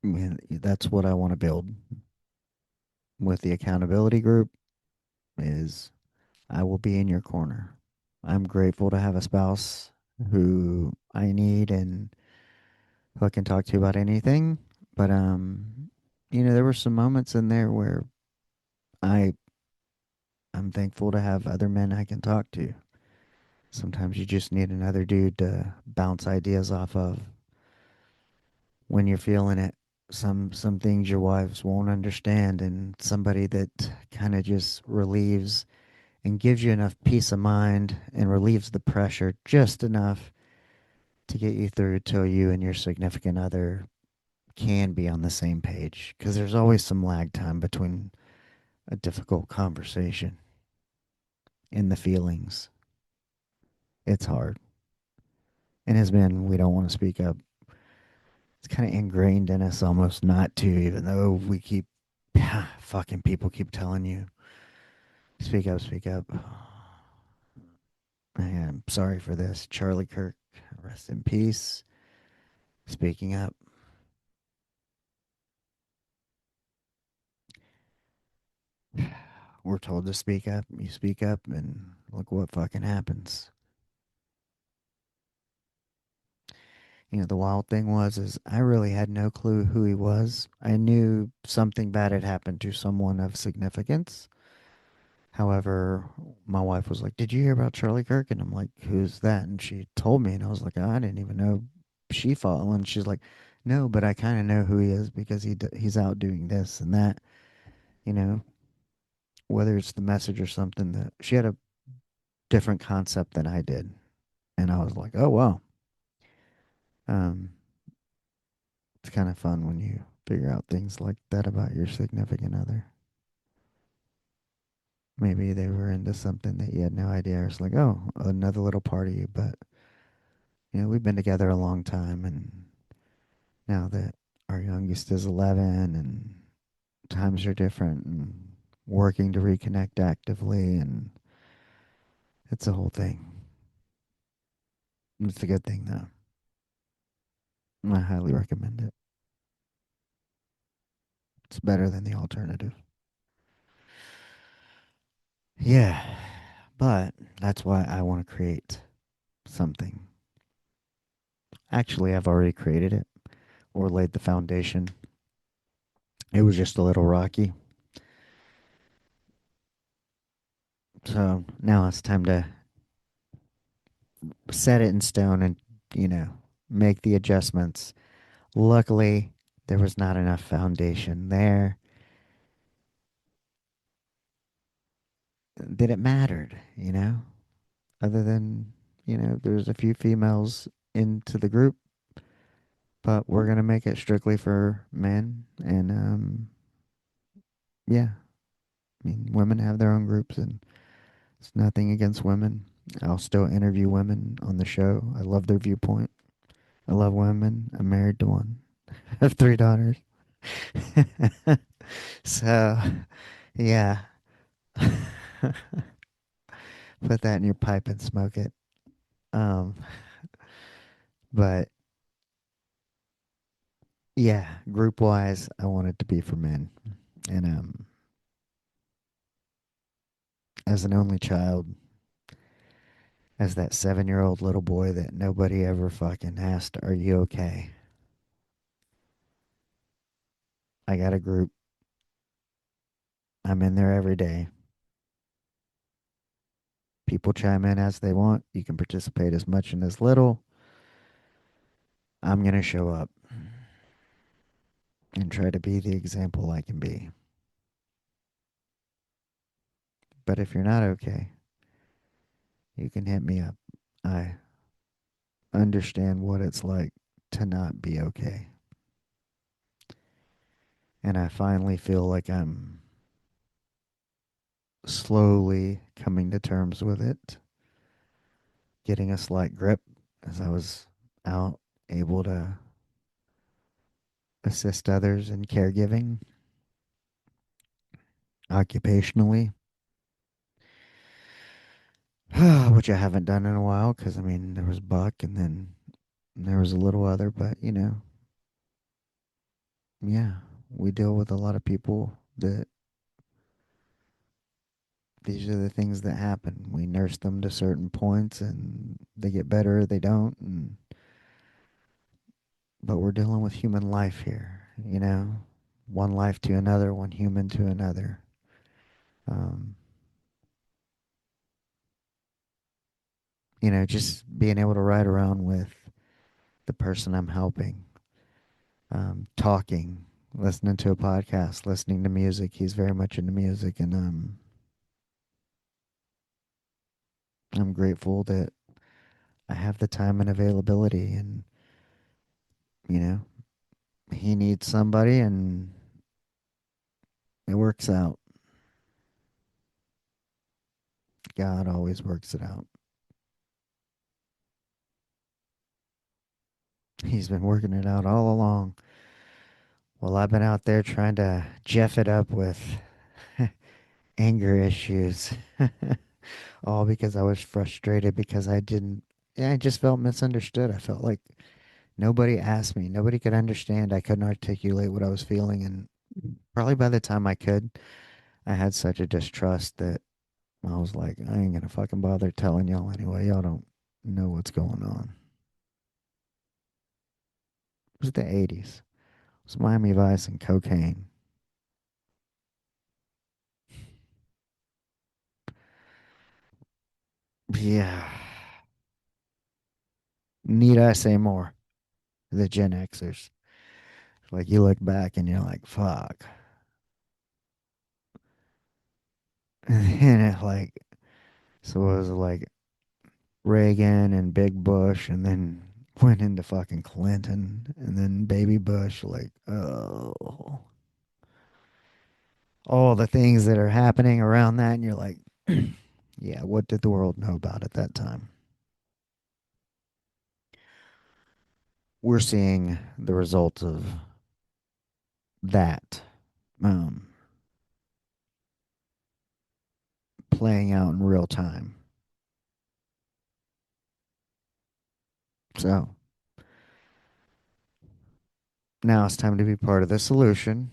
man, that's what I want to build with the accountability group is I will be in your corner. I'm grateful to have a spouse who I need and who I can talk to about anything. But there were some moments in there where I I'm thankful to have other men I can talk to. Sometimes you just need another dude to bounce ideas off of when you're feeling it. Some things your wives won't understand, and somebody that kind of just relieves and gives you enough peace of mind and relieves the pressure just enough to get you through till you and your significant other can be on the same page. Because there's always some lag time between a difficult conversation and the feelings. It's hard. And as men, we don't want to speak up. It's kind of ingrained in us almost not to, even though we keep, fucking people keep telling you, speak up, speak up. I am sorry for this. Charlie Kirk, rest in peace. Speaking up. We're told to speak up. You speak up, and look what fucking happens. The wild thing is I really had no clue who he was. I knew something bad had happened to someone of significance. However, my wife was like, "Did you hear about Charlie Kirk?" And I'm like, "Who's that?" And she told me, and I was like, "Oh, I didn't even know she followed." And she's like, "No, but I kind of know who he is because he's out doing this and that." You know, whether it's the message or something that she had a different concept than I did, and I was like, "Oh wow." Um, it's kind of fun when you figure out things like that about your significant other. Maybe they were into something that you had no idea. It's like, oh, another little part of you. But, we've been together a long time. And now that our youngest is 11 and times are different and working to reconnect actively, and it's a whole thing. It's a good thing, though. I highly recommend it. It's better than the alternative. Yeah. But that's why I want to create something. Actually, I've already created it or laid the foundation. It was just a little rocky. So now it's time to set it in stone and, you know, make the adjustments. Luckily, there was not enough foundation there that it mattered. Other than, there's a few females into the group, but we're going to make it strictly for men. And, yeah, I mean, women have their own groups, and it's nothing against women. I'll still interview women on the show. I love their viewpoint. I love women. I'm married to one. I have 3 daughters. So, yeah. Put that in your pipe and smoke it. Um, but yeah, group wise, I want it to be for men. And as an only child, as that 7-year-old little boy that nobody ever fucking asked, "Are you okay?" I got a group. I'm in there every day. People chime in as they want. You can participate as much and as little. I'm going to show up and try to be the example I can be. But if you're not okay, you can hit me up. I understand what it's like to not be okay. And I finally feel like I'm slowly coming to terms with it, getting a slight grip as I was out able to assist others in caregiving occupationally, which I haven't done in a while because, I mean, there was Buck and then there was a little other, but, yeah, we deal with a lot of people that these are the things that happen. We nurse them to certain points and they get better or they don't. But we're dealing with human life here. one life to another, one human to another. Um, just being able to ride around with the person I'm helping, talking, listening to a podcast, listening to music. He's very much into music, and I'm grateful that I have the time and availability. And you know, he needs somebody, and it works out. God always works it out. He's been working it out all along. Well, I've been out there trying to jeff it up with anger issues, all because I was frustrated because I didn't. Yeah, I just felt misunderstood. I felt like nobody asked me. Nobody could understand. I couldn't articulate what I was feeling. And probably by the time I could, I had such a distrust that I was like, I ain't gonna fucking bother telling y'all anyway. Y'all don't know what's going on. It was the 80s. It was Miami Vice and cocaine. Yeah. Need I say more? The Gen Xers. Like you look back and you're like, fuck. And it like, so it was like Reagan and Big Bush and then went into fucking Clinton and then Baby Bush. Like, oh, all the things that are happening around that. And you're like, yeah, what did the world know about at that time? We're seeing the results of that um, playing out in real time. So now it's time to be part of the solution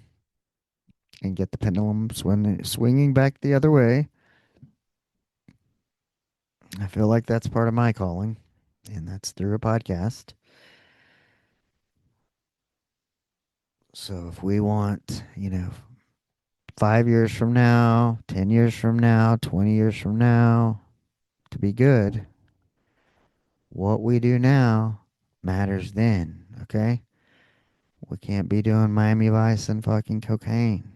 and get the pendulum swinging back the other way. I feel like that's part of my calling, and that's through a podcast. So if we want, 5 years from now, 10 years from now, 20 years from now to be good, what we do now matters then, okay? We can't be doing Miami Vice and fucking cocaine.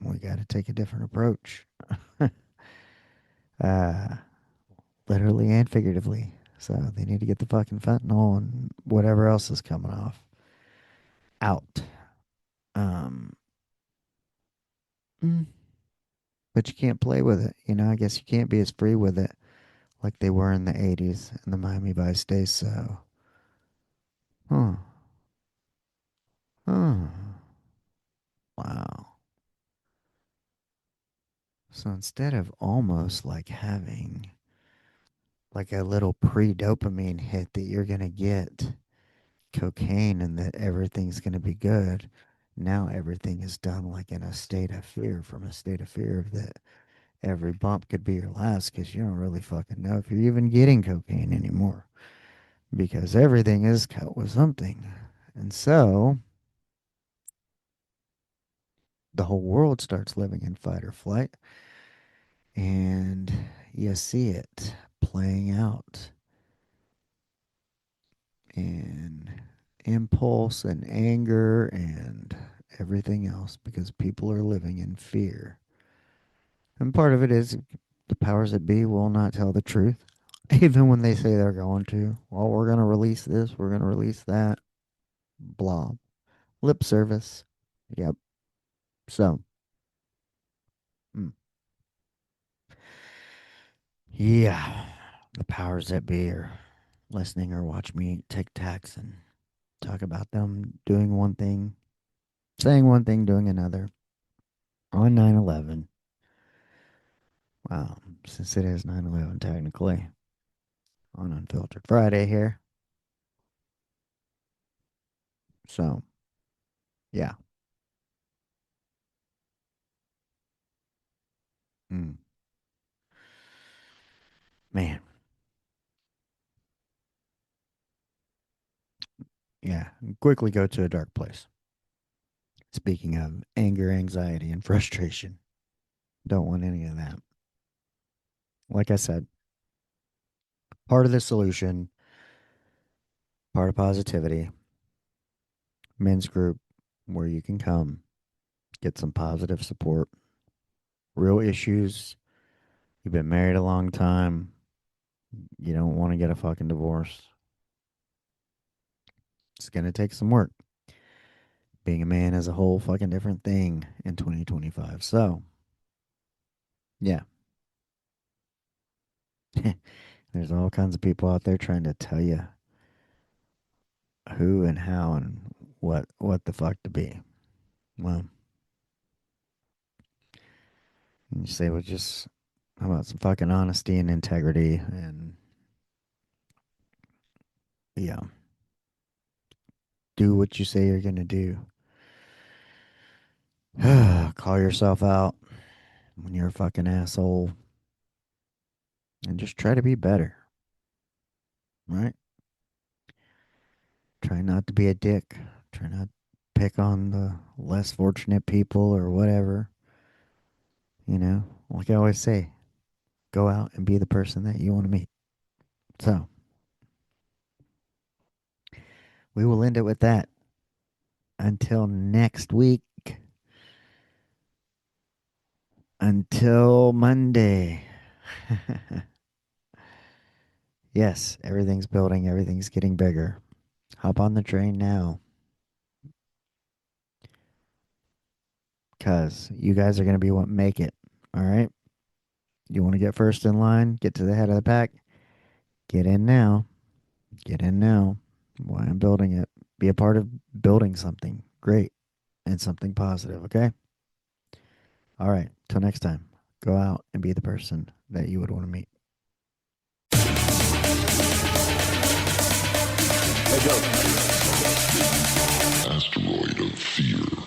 We got to take a different approach, uh, literally and figuratively. So they need to get the fucking fentanyl and whatever else is coming off out. Um, mm, but you can't play with it. I guess you can't be as free with it like they were in the 80s and the Miami Vice days. So, huh, huh, wow. So instead of almost like having like a little pre dopamine hit that you're going to get cocaine and that everything's going to be good, now everything is done like in a state of fear, from a state of fear that every bump could be your last because you don't really fucking know if you're even getting cocaine anymore because everything is cut with something. And so the whole world starts living in fight or flight, and you see it playing out in impulse and anger and everything else because people are living in fear. And part of it is the powers that be will not tell the truth, even when they say they're going to. Well, we're going to release this, we're going to release that, blah. Lip service. Yep. So, mm, yeah, the powers that be are listening or watch me eat Tic Tacs and talk about them doing one thing, saying one thing, doing another on 9/11. Wow, since it is 9/11 technically on Unfiltered Friday here. So, yeah. Mm, man, yeah. Quickly go to a dark place. Speaking of anger, anxiety, and frustration, don't want any of that. Like I said, part of the solution, part of positivity, men's group where you can come, get some positive support, real issues. You've been married a long time. You don't want to get a fucking divorce. It's going to take some work. Being a man is a whole fucking different thing in 2025. So, yeah, there's all kinds of people out there trying to tell you who and how and what the fuck to be. Well, you say, well, just how about some fucking honesty and integrity and yeah, do what you say you're gonna do. Call yourself out when you're a fucking asshole and just try to be better, right? Try not to be a dick. Try not to pick on the less fortunate people or whatever. You know, like I always say, go out and be the person that you want to meet. So we will end it with that. Until next week. Until Monday. Yes, everything's building, everything's getting bigger. Hop on the train now. Because you guys are going to be what make it. All right? You want to get first in line, get to the head of the pack, get in now. Get in now. Why I'm building it. Be a part of building something great and something positive, okay? All right. Till next time, go out and be the person that you would want to meet. Hey, go. Asteroid of fear.